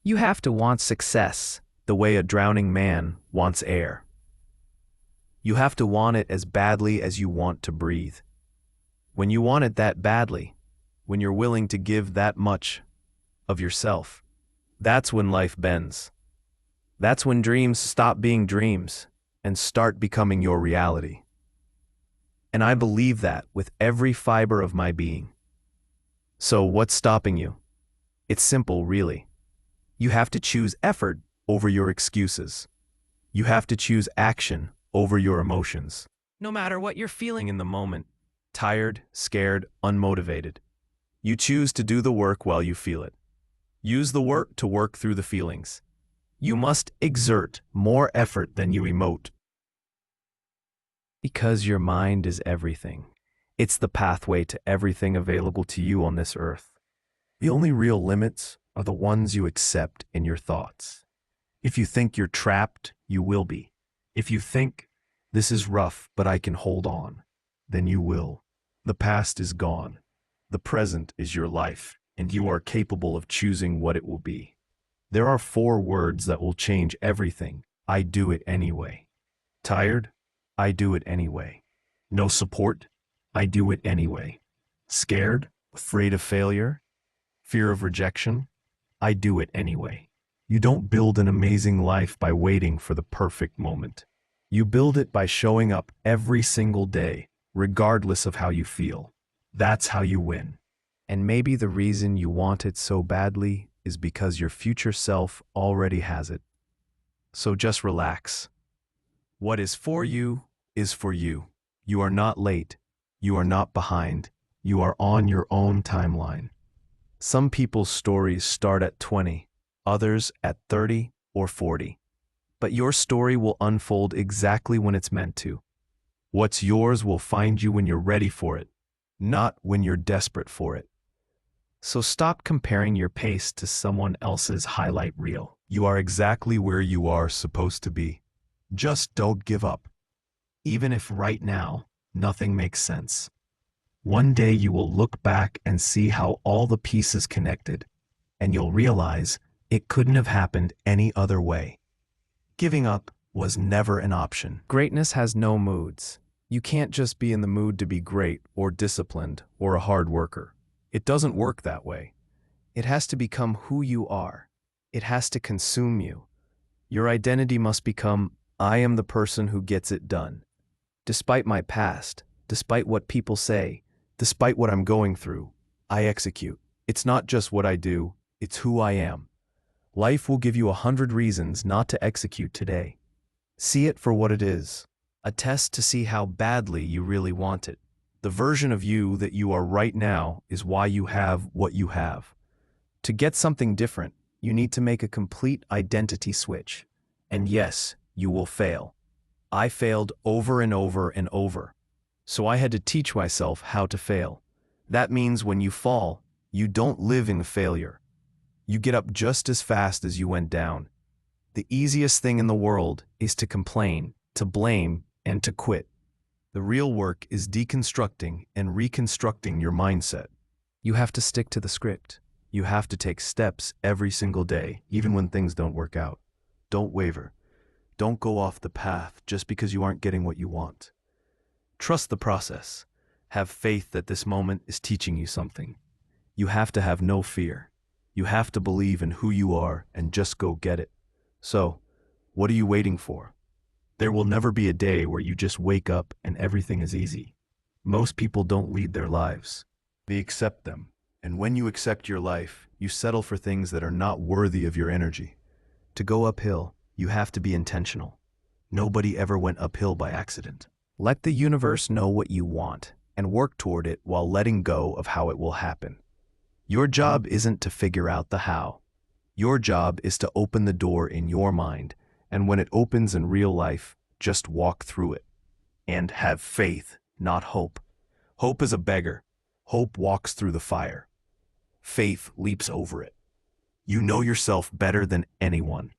You have to want success the way a drowning man wants air. You have to want it as badly as you want to breathe. When you want it that badly, when you're willing to give that much of yourself, that's when life bends. That's when dreams stop being dreams and start becoming your reality. And I believe that with every fiber of my being. So what's stopping you? It's simple, really. You have to choose effort over your excuses. You have to choose action over your emotions. No matter what you're feeling in the moment, tired, scared, unmotivated, you choose to do the work while you feel it. Use the work to work through the feelings. You must exert more effort than you emote. Because your mind is everything. It's the pathway to everything available to you on this earth. The only real limits are the ones you accept in your thoughts. If you think you're trapped, you will be. If you think, this is rough, but I can hold on, then you will. The past is gone. The present is your life, and you are capable of choosing what it will be. There are 4 words that will change everything. I do it anyway. Tired? I do it anyway. No support? I do it anyway. Scared? Afraid of failure? Fear of rejection? I do it anyway. You don't build an amazing life by waiting for the perfect moment. You build it by showing up every single day, regardless of how you feel. That's how you win. And maybe the reason you want it so badly is because your future self already has it. So just relax. What is for you is for you. You are not late. You are not behind. You are on your own timeline. Some people's stories start at 20, others at 30 or 40. But your story will unfold exactly when it's meant to. What's yours will find you when you're ready for it, not when you're desperate for it. So stop comparing your pace to someone else's highlight reel. You are exactly where you are supposed to be. Just don't give up. Even if right now, nothing makes sense. One day you will look back and see how all the pieces connected, and you'll realize it couldn't have happened any other way. Giving up was never an option. Greatness has no moods. You can't just be in the mood to be great or disciplined or a hard worker. It doesn't work that way. It has to become who you are. It has to consume you. Your identity must become, I am the person who gets it done. Despite my past, despite what people say, despite what I'm going through, I execute. It's not just what I do, it's who I am. Life will give you 100 reasons not to execute today. See it for what it is. A test to see how badly you really want it. The version of you that you are right now is why you have what you have. To get something different, you need to make a complete identity switch. And yes, you will fail. I failed over and over and over. So I had to teach myself how to fail. That means when you fall, you don't live in failure. You get up just as fast as you went down. The easiest thing in the world is to complain, to blame, and to quit. The real work is deconstructing and reconstructing your mindset. You have to stick to the script. You have to take steps every single day, even when things don't work out. Don't waver. Don't go off the path just because you aren't getting what you want. Trust the process. Have faith that this moment is teaching you something. You have to have no fear. You have to believe in who you are and just go get it. So, what are you waiting for? There will never be a day where you just wake up and everything is easy. Most people don't lead their lives. They accept them. And when you accept your life, you settle for things that are not worthy of your energy. To go uphill, you have to be intentional. Nobody ever went uphill by accident. Let the universe know what you want and work toward it while letting go of how it will happen. Your job isn't to figure out the how. Your job is to open the door in your mind, and when it opens in real life, just walk through it. And have faith, not hope. Hope is a beggar. Hope walks through the fire. Faith leaps over it. You know yourself better than anyone.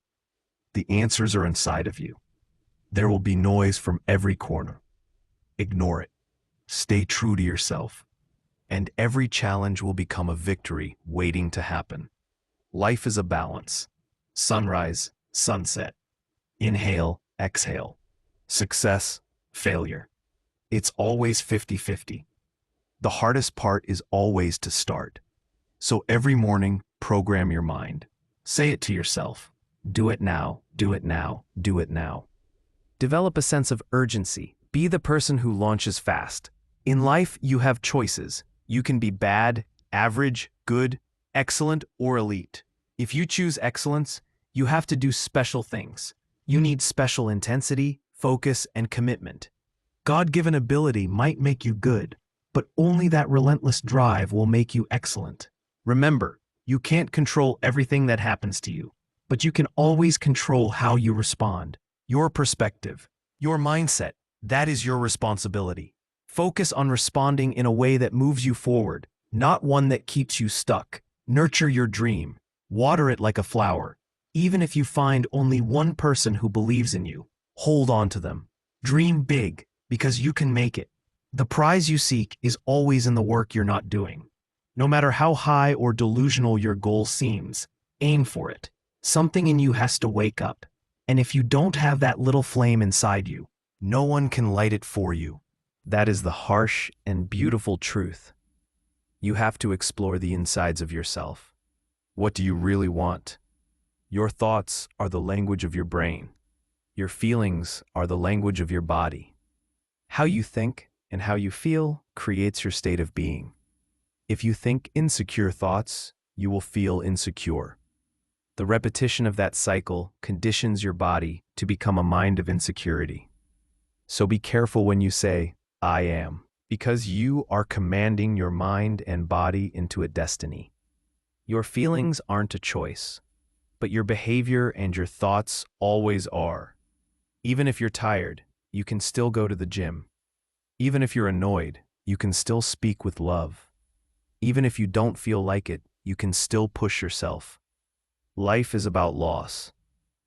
The answers are inside of you. There will be noise from every corner. Ignore it. Stay true to yourself. And every challenge will become a victory waiting to happen. Life is a balance. sunrise, sunset, inhale, exhale, success, failure. It's always 50-50. The hardest part is always to start. So every morning, program your mind. Say it to yourself. Do it now, do it now, do it now. Develop a sense of urgency. Be the person who launches fast. In life, you have choices. You can be bad, average, good, excellent, or elite. If you choose excellence, you have to do special things. You need special intensity, focus, and commitment. God-given ability might make you good, but only that relentless drive will make you excellent. Remember, you can't control everything that happens to you, but you can always control how you respond. Your perspective, your mindset, that is your responsibility. Focus on responding in a way that moves you forward, not one that keeps you stuck. Nurture your dream. Water it like a flower. Even if you find only one person who believes in you, hold on to them. Dream big, because you can make it. The prize you seek is always in the work you're not doing. No matter how high or delusional your goal seems, aim for it. Something in you has to wake up. And if you don't have that little flame inside you, no one can light it for you. That is the harsh and beautiful truth. You have to explore the insides of yourself. What do you really want? Your thoughts are the language of your brain. Your feelings are the language of your body. How you think and how you feel creates your state of being. If you think insecure thoughts, you will feel insecure. The repetition of that cycle conditions your body to become a mind of insecurity. So be careful when you say, I am, because you are commanding your mind and body into a destiny. Your feelings aren't a choice, but your behavior and your thoughts always are. Even if you're tired, you can still go to the gym. Even if you're annoyed, you can still speak with love. Even if you don't feel like it, you can still push yourself. Life is about loss.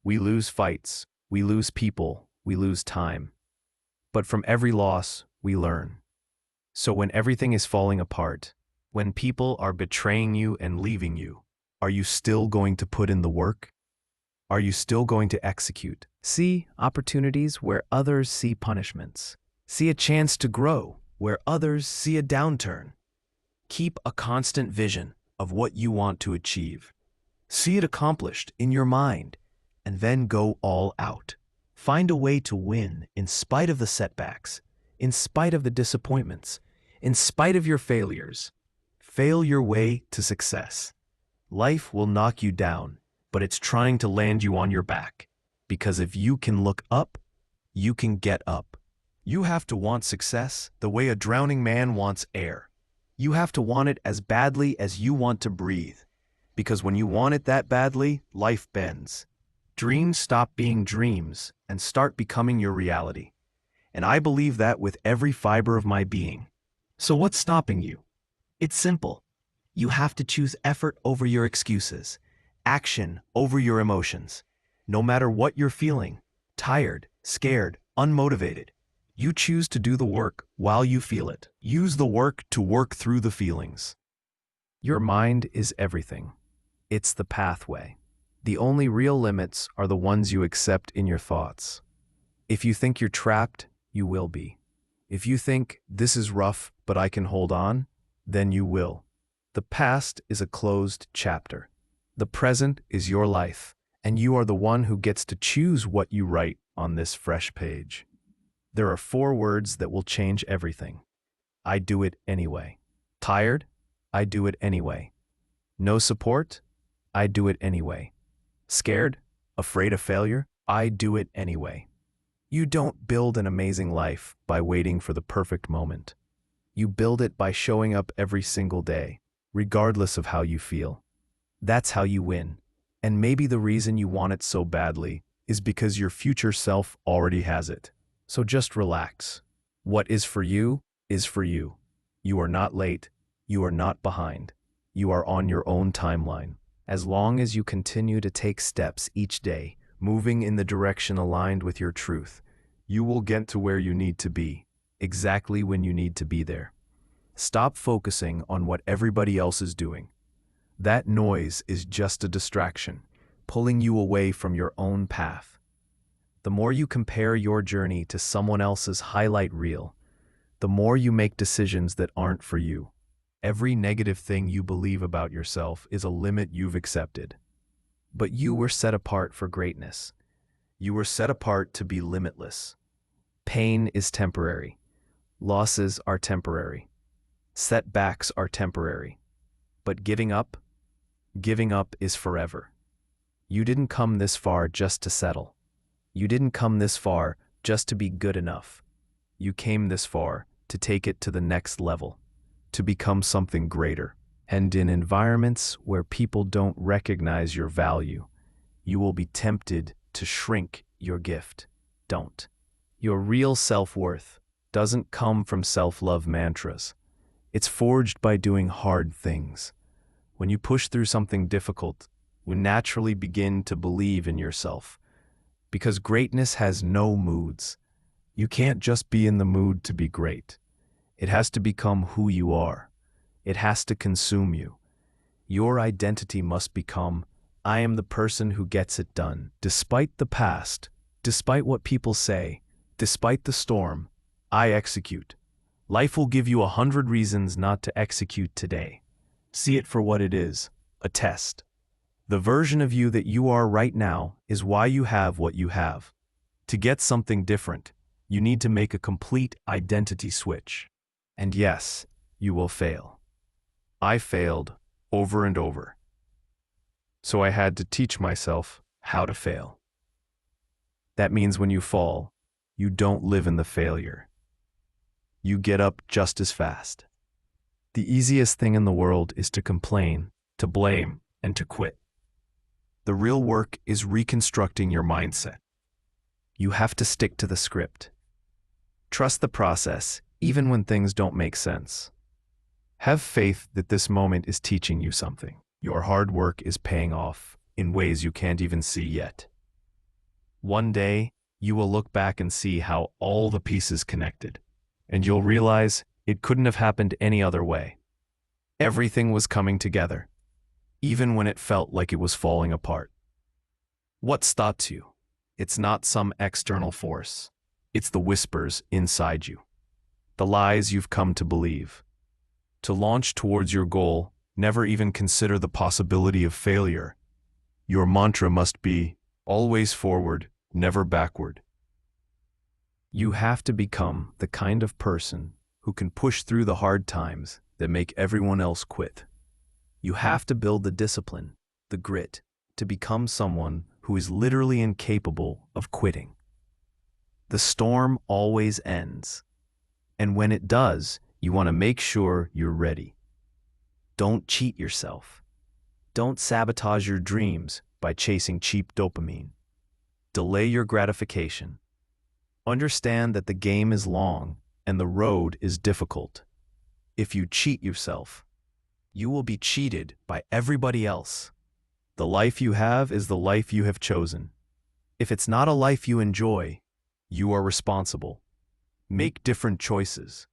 We lose fights, we lose people, we lose time. But from every loss, we learn. So when everything is falling apart, when people are betraying you and leaving you, are you still going to put in the work? Are you still going to execute? See opportunities where others see punishments. See a chance to grow where others see a downturn. Keep a constant vision of what you want to achieve. See it accomplished in your mind, and then go all out. Find a way to win in spite of the setbacks, in spite of the disappointments, in spite of your failures. Fail your way to success. Life will knock you down, but it's trying to land you on your back. Because if you can look up, you can get up. You have to want success the way a drowning man wants air. You have to want it as badly as you want to breathe. Because when you want it that badly, life bends. Dreams stop being dreams and start becoming your reality. And I believe that with every fiber of my being. So what's stopping you? It's simple. You have to choose effort over your excuses, action over your emotions. No matter what you're feeling, tired, scared, unmotivated, you choose to do the work while you feel it. Use the work to work through the feelings. Your mind is everything. It's the pathway. The only real limits are the ones you accept in your thoughts. If you think you're trapped, you will be. If you think, this is rough, but I can hold on, then you will. The past is a closed chapter. The present is your life, and you are the one who gets to choose what you write on this fresh page. There are 4 words that will change everything. I do it anyway. Tired? I do it anyway. No support? I do it anyway. Scared? Afraid of failure? I do it anyway. You don't build an amazing life by waiting for the perfect moment. You build it by showing up every single day, regardless of how you feel. That's how you win. And maybe the reason you want it so badly is because your future self already has it. So just relax. What is for you is for you. You are not late. You are not behind. You are on your own timeline. As long as you continue to take steps each day, moving in the direction aligned with your truth, you will get to where you need to be, exactly when you need to be there. Stop focusing on what everybody else is doing. That noise is just a distraction. pulling you away from your own path. The more you compare your journey to someone else's highlight reel, the more you make decisions that aren't for you. Every negative thing you believe about yourself is a limit you've accepted. But you were set apart for greatness. You were set apart to be limitless. Pain is temporary. Losses are temporary. Setbacks are temporary. But giving up is forever. You didn't come this far just to settle. You didn't come this far just to be good enough. You came this far to take it to the next level, to become something greater. And in environments where people don't recognize your value, you will be tempted to shrink your gift. Don't. Your real self-worth doesn't come from self-love mantras. It's forged by doing hard things. When you push through something difficult, you naturally begin to believe in yourself. Because greatness has no moods. You can't just be in the mood to be great. It has to become who you are. It has to consume you. Your identity must become, I am the person who gets it done. Despite the past, despite what people say, despite the storm, I execute. Life will give you 100 reasons not to execute today. See it for what it is, a test. The version of you that you are right now is why you have what you have. To get something different, you need to make a complete identity switch. And yes, you will fail. I failed over and over. So I had to teach myself how to fail. That means when you fall, you don't live in the failure. You get up just as fast. The easiest thing in the world is to complain, to blame, and to quit. The real work is reconstructing your mindset. You have to stick to the script. Trust the process, even when things don't make sense. Have faith that this moment is teaching you something. Your hard work is paying off in ways you can't even see yet. One day, you will look back and see how all the pieces connected, and you'll realize it couldn't have happened any other way. Everything was coming together, even when it felt like it was falling apart. What stops you? It's not some external force. It's the whispers inside you. The lies you've come to believe. To launch towards your goal, never even consider the possibility of failure. Your mantra must be, always forward, never backward. You have to become the kind of person who can push through the hard times that make everyone else quit. You have to build the discipline, the grit, to become someone who is literally incapable of quitting. The storm always ends. And when it does, you want to make sure you're ready. Don't cheat yourself. Don't sabotage your dreams by chasing cheap dopamine. Delay your gratification. Understand that the game is long and the road is difficult. If you cheat yourself, you will be cheated by everybody else. The life you have is the life you have chosen. If it's not a life you enjoy, you are responsible. Make different choices.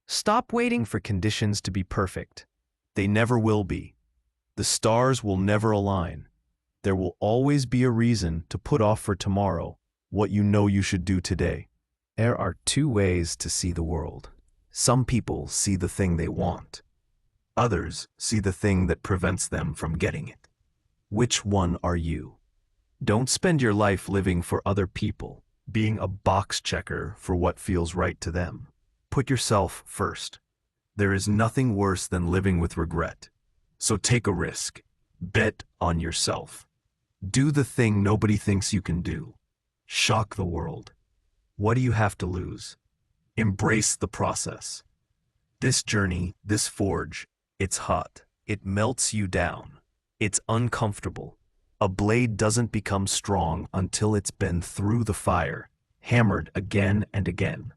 Stop waiting for conditions to be perfect. They never will be. The stars will never align. There will always be a reason to put off for tomorrow what you know you should do today. There are two ways to see the world. Some people see the thing they want. Others see the thing that prevents them from getting it. Which one are you? Don't spend your life living for other people, being a box checker for what feels right to them. Put yourself first. There is nothing worse than living with regret. So take a risk. Bet on yourself. Do the thing nobody thinks you can do. Shock the world. What do you have to lose? Embrace the process. This journey, this forge, it's hot. It melts you down. It's uncomfortable. A blade doesn't become strong until it's been through the fire, hammered again and again.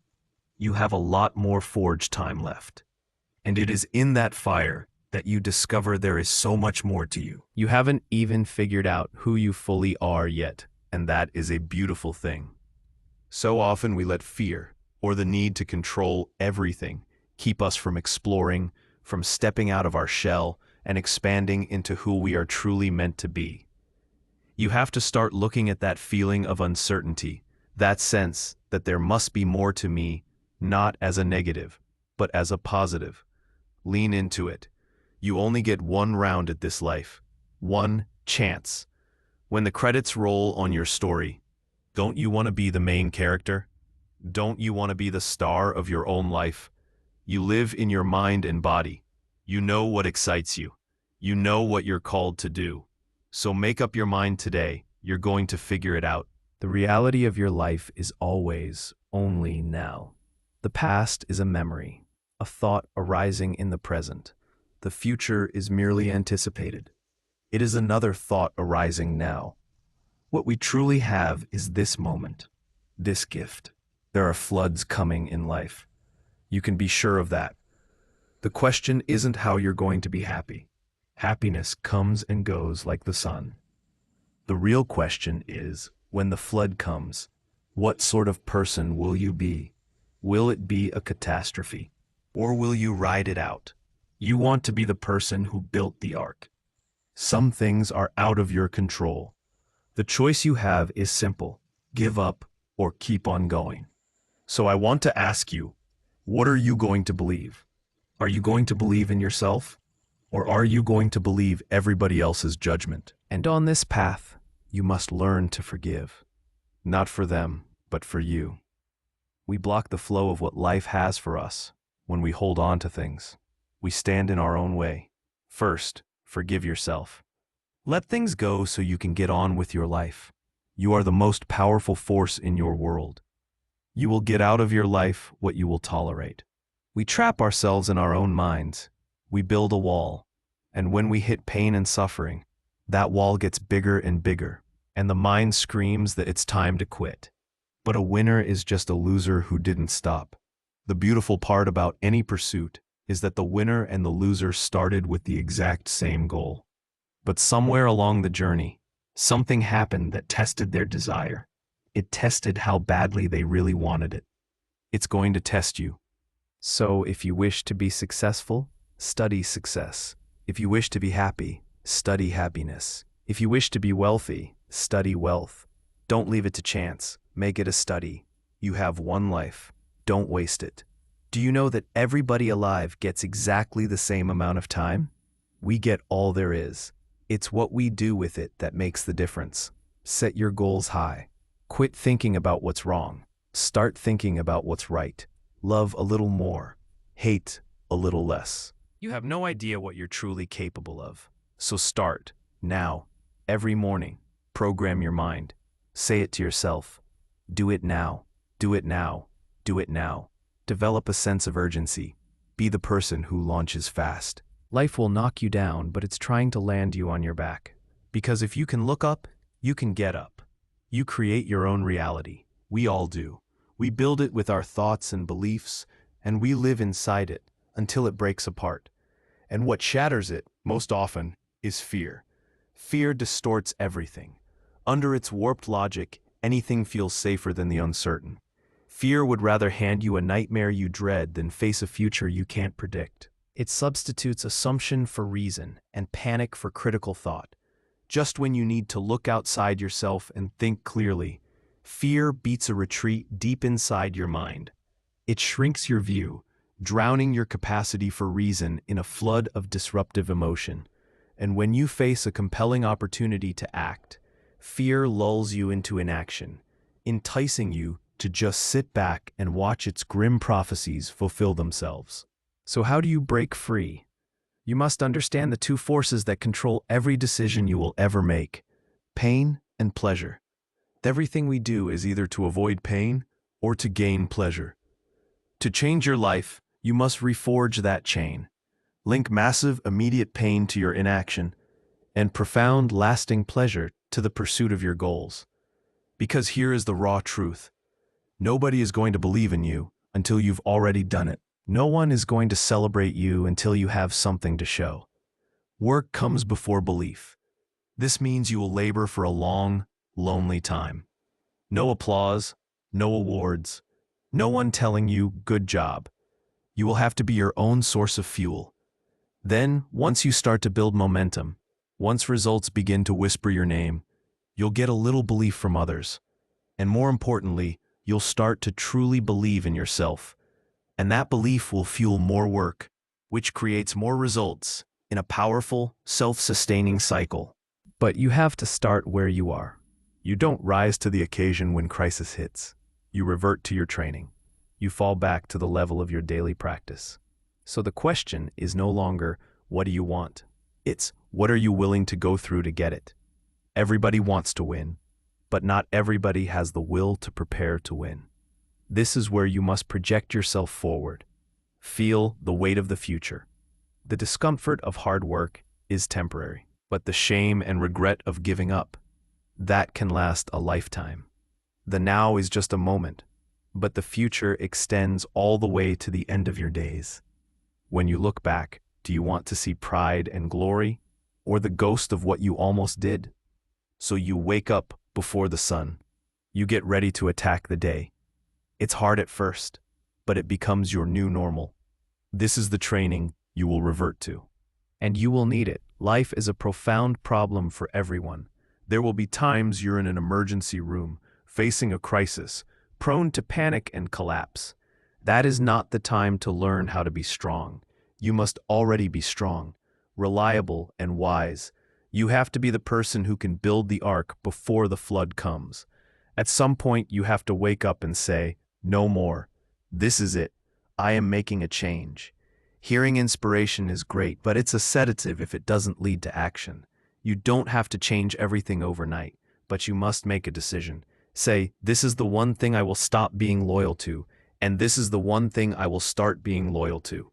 You have a lot more forge time left. And it is in that fire that you discover there is so much more to you. You haven't even figured out who you fully are yet, and that is a beautiful thing. So often we let fear, or the need to control everything, keep us from exploring, from stepping out of our shell, and expanding into who we are truly meant to be. You have to start looking at that feeling of uncertainty, that sense that there must be more to me, not as a negative, but as a positive. Lean into it. You only get one round at this life, one chance. When the credits roll on your story, don't you want to be the main character? Don't you want to be the star of your own life? You live in your mind and body. You know what excites you. You know what you're called to do. So make up your mind today. You're going to figure it out. The reality of your life is always only now. The past is a memory, a thought arising in the present. The future is merely anticipated. It is another thought arising now. What we truly have is this moment, this gift. There are floods coming in life. You can be sure of that. The question isn't how you're going to be happy. Happiness comes and goes like the sun. The real question is, when the flood comes, what sort of person will you be? Will it be a catastrophe? Or will you ride it out? You want to be the person who built the ark. Some things are out of your control. The choice you have is simple: give up or keep on going. So I want to ask you, what are you going to believe? Are you going to believe in yourself? Or are you going to believe everybody else's judgment? And on this path, you must learn to forgive. Not for them, but for you. We block the flow of what life has for us when we hold on to things. We stand in our own way. First, forgive yourself. Let things go so you can get on with your life. You are the most powerful force in your world. You will get out of your life what you will tolerate. We trap ourselves in our own minds. We build a wall, and when we hit pain and suffering, that wall gets bigger and bigger, and the mind screams that it's time to quit. But a winner is just a loser who didn't stop. The beautiful part about any pursuit is that the winner and the loser started with the exact same goal. But somewhere along the journey, something happened that tested their desire. It tested how badly they really wanted it. It's going to test you. So if you wish to be successful, study success. If you wish to be happy, study happiness. If you wish to be wealthy, study wealth. Don't leave it to chance. Make it a study. You have one life. Don't waste it. Do you know that everybody alive gets exactly the same amount of time? We get all there is. It's what we do with it that makes the difference. Set your goals high. Quit thinking about what's wrong. Start thinking about what's right. Love a little more. Hate a little less. You have no idea what you're truly capable of. So start, now, every morning. Program your mind. Say it to yourself. Do it now. Do it now. Do it now. Develop a sense of urgency. Be the person who launches fast. Life will knock you down, but it's trying to land you on your back. Because if you can look up, you can get up. You create your own reality. We all do. We build it with our thoughts and beliefs, and we live inside it until it breaks apart. And what shatters it, most often, is fear. Fear distorts everything. Under its warped logic, anything feels safer than the uncertain. Fear would rather hand you a nightmare you dread than face a future you can't predict. It substitutes assumption for reason and panic for critical thought. Just when you need to look outside yourself and think clearly, fear beats a retreat deep inside your mind. It shrinks your view, drowning your capacity for reason in a flood of disruptive emotion. And when you face a compelling opportunity to act, fear lulls you into inaction, enticing you to just sit back and watch its grim prophecies fulfill themselves. So how do you break free? You must understand the two forces that control every decision you will ever make: pain and pleasure. Everything we do is either to avoid pain or to gain pleasure. To change your life, you must reforge that chain. Link massive, immediate pain to your inaction and profound, lasting pleasure to the pursuit of your goals. Because here is the raw truth. Nobody is going to believe in you until you've already done it. No one is going to celebrate you until you have something to show. Work comes before belief. This means you will labor for a long, lonely time. No applause, no awards, no one telling you, "Good job." You will have to be your own source of fuel. Then, once you start to build momentum, once results begin to whisper your name, You'll get a little belief from others. And more importantly, you'll start to truly believe in yourself. And that belief will fuel more work, which creates more results in a powerful, self-sustaining cycle. But you have to start where you are. You don't rise to the occasion when crisis hits. You revert to your training. You fall back to the level of your daily practice. So the question is no longer, what do you want? It's, what are you willing to go through to get it? Everybody wants to win, but not everybody has the will to prepare to win. This is where you must project yourself forward. Feel the weight of the future. The discomfort of hard work is temporary, but the shame and regret of giving up, that can last a lifetime. The now is just a moment, but the future extends all the way to the end of your days. When you look back, do you want to see pride and glory, or the ghost of what you almost did? So you wake up before the sun. You get ready to attack the day. It's hard at first, but it becomes your new normal. This is the training you will revert to. And you will need it. Life is a profound problem for everyone. There will be times you're in an emergency room, facing a crisis, prone to panic and collapse. That is not the time to learn how to be strong. You must already be strong, reliable, and wise. You have to be the person who can build the ark before the flood comes. At some point, you have to wake up and say, no more. This is it. I am making a change. Hearing inspiration is great, but it's a sedative if it doesn't lead to action. You don't have to change everything overnight, but you must make a decision. Say, this is the one thing I will stop being loyal to, and this is the one thing I will start being loyal to.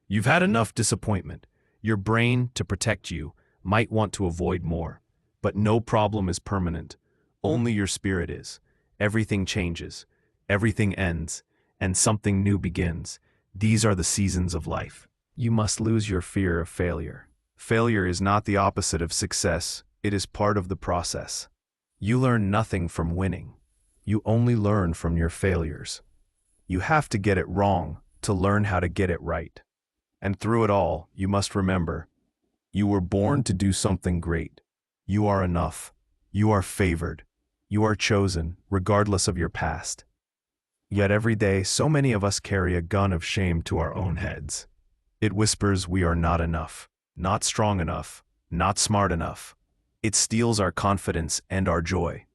You've had enough disappointment. Your brain, to protect you, might want to avoid more. But no problem is permanent. Only your spirit is. Everything changes. Everything ends. And something new begins. These are the seasons of life. You must lose your fear of failure. Failure is not the opposite of success. It is part of the process. You learn nothing from winning. You only learn from your failures. You have to get it wrong to learn how to get it right. And through it all, you must remember, you were born to do something great. You are enough. You are favored. You are chosen, regardless of your past. Yet every day, so many of us carry a gun of shame to our own heads. It whispers we are not enough, not strong enough, not smart enough. It steals our confidence and our joy.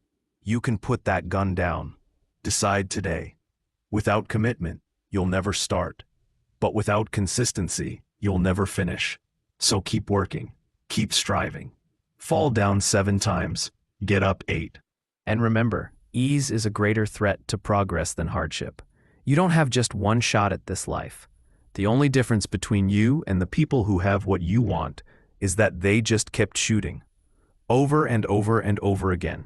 You can put that gun down. Decide today. Without commitment, you'll never start. But without consistency, you'll never finish. So keep working. Keep striving. Fall down 7 times. Get up 8. And remember, ease is a greater threat to progress than hardship. You don't have just one shot at this life. The only difference between you and the people who have what you want is that they just kept shooting. Over and over and over again.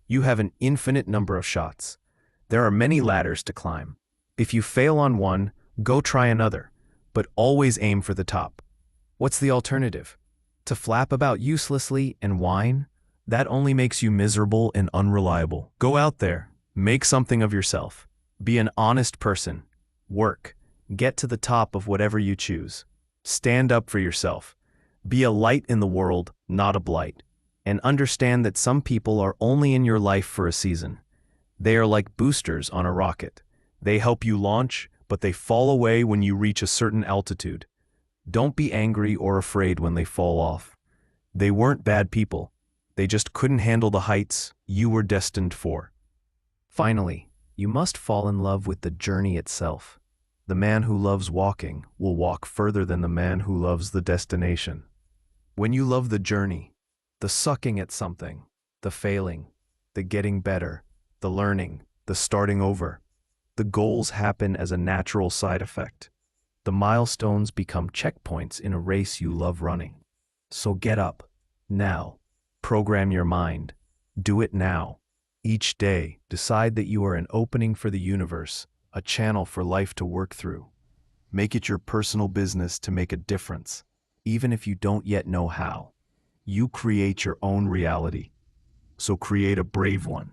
You have an infinite number of shots. There are many ladders to climb. If you fail on one, go try another, but always aim for the top. What's the alternative? To flap about uselessly and whine? That only makes you miserable and unreliable. Go out there, make something of yourself. Be an honest person. Work. Get to the top of whatever you choose. Stand up for yourself. Be a light in the world, not a blight. And understand that some people are only in your life for a season. They are like boosters on a rocket. They help you launch, but they fall away when you reach a certain altitude. Don't be angry or afraid when they fall off. They weren't bad people. They just couldn't handle the heights you were destined for. Finally, you must fall in love with the journey itself. The man who loves walking will walk further than the man who loves the destination. When you love the journey, the sucking at something, the failing, the getting better, the learning, the starting over, the goals happen as a natural side effect. The milestones become checkpoints in a race you love running. So get up, now. Program your mind. Do it now. Each day, decide that you are an opening for the universe, a channel for life to work through. Make it your personal business to make a difference, even if you don't yet know how. You create your own reality. So create a brave one.